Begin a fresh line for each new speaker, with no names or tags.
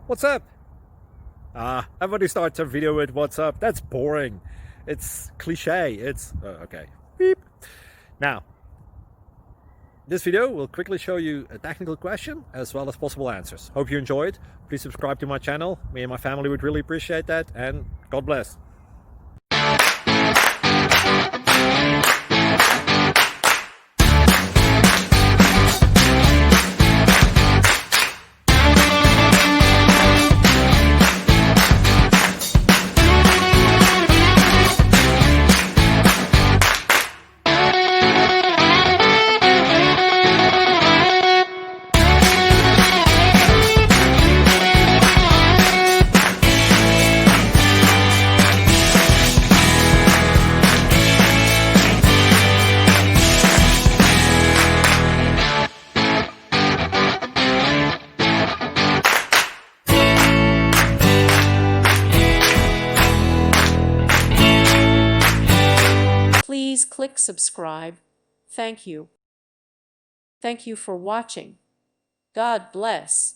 What's up? Everybody starts a video with what's up. That's boring. It's cliche. It's okay. Beep. Now, this video will quickly show you a technical question as well as possible answers. Hope you enjoyed. Please subscribe to my channel. Me and my family would really appreciate that, and God bless.
Please click subscribe. Thank you. Thank you for watching. God bless.